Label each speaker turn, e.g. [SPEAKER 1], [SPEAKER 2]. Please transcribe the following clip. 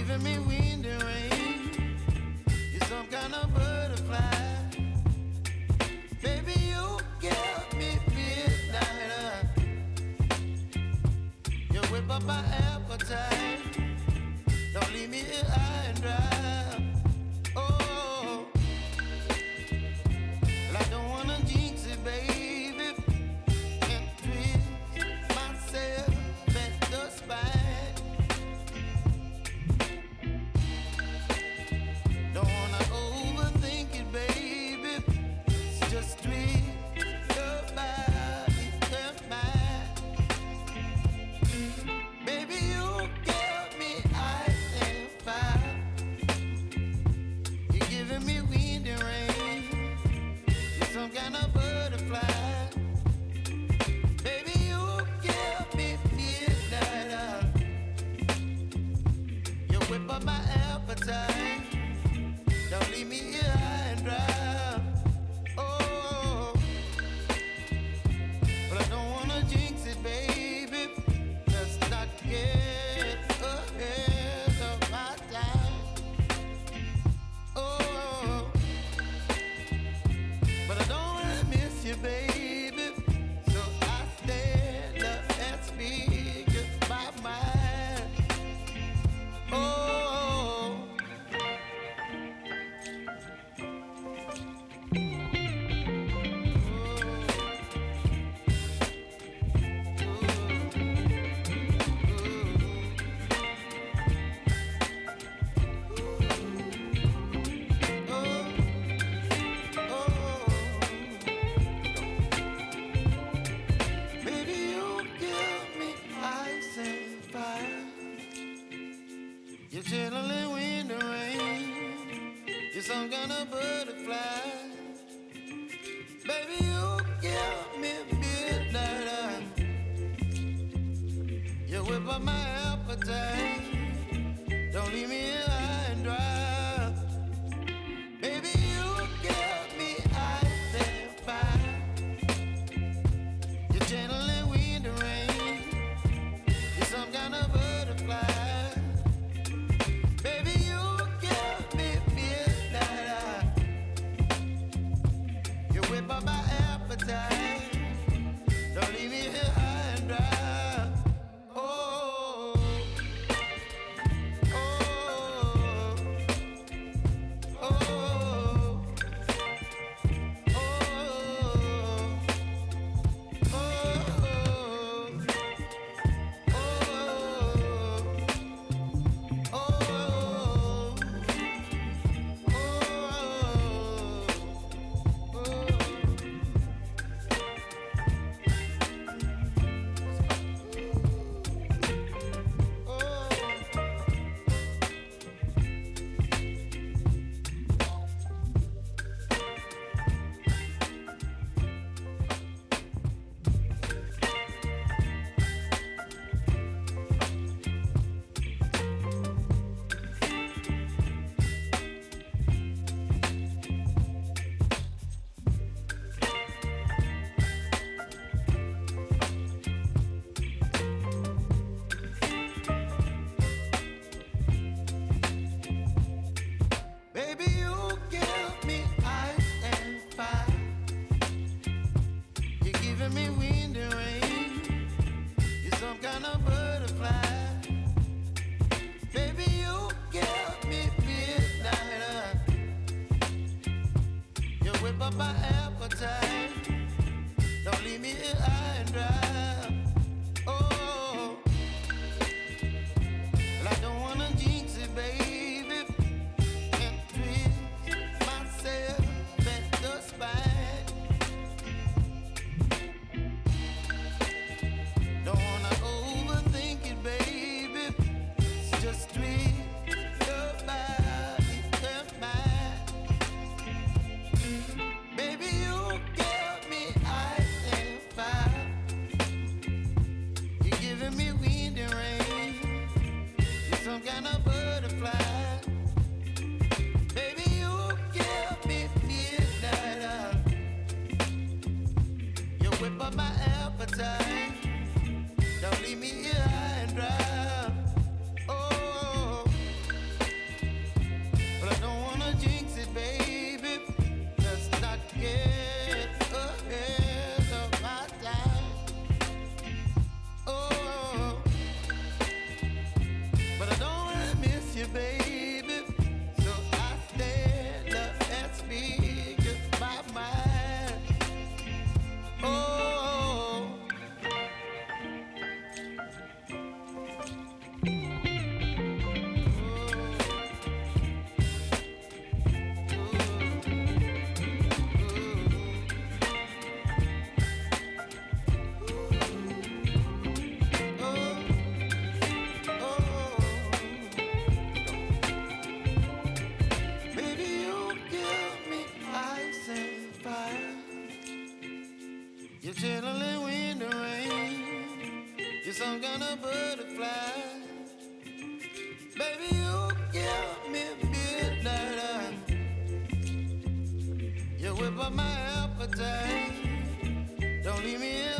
[SPEAKER 1] giving me wind and rain. You're some kind of butterfly. Baby, you give me midnight. You whip up my appetite. Don't leave me here high and dry. Oh, well, I don't wanna jinx it, baby. Can't twist myself at the spine. Don't wanna overthink it, baby. It's just twist your body and mine. Baby, you give me ice and fire. You're giving me wind and rain. You're some kind of butterfly. Baby, you give me midnight. You whip up my appetite. Don't leave me here high and dry. Oh, but I don't wanna jinx it, baby. Let's not get ahead of my time. Oh, but I don't wanna miss you, baby. So I stand up and speak my mind. Oh. Baby, you give me ice and fire. You're chilling wind and rain. You're some kind of butterfly. Baby, you give me midnight. You whip up my appetite. Don't leave me here high and dry. Baby, you give me ice and fire. You're channeling wind and rain. You're some kind of butterfly. Baby, you give me midnight. You whip up my appetite. Don't leave me here high and dry. Oh, oh, oh, oh, baby, you give me ice and fire. You're giving me wind and rain. You're some kind of butterfly. Baby, you give me midnight. You whip up my appetite. Don't leave me here high and dry. Oh, well, I don't wanna jinx it, baby. Can't twist myself at the spine. Don't wanna overthink it, baby. It's just twist your body and mine. Baby, you give me ice and fire. You're giving me wind and rain. You're some kind of butterfly. Baby, you give me midnight. You whip up my appetite. Don't leave me here high and dry. Oh, some kind of butterfly. Baby, you give me midnight. You whip up my appetite. Don't leave me here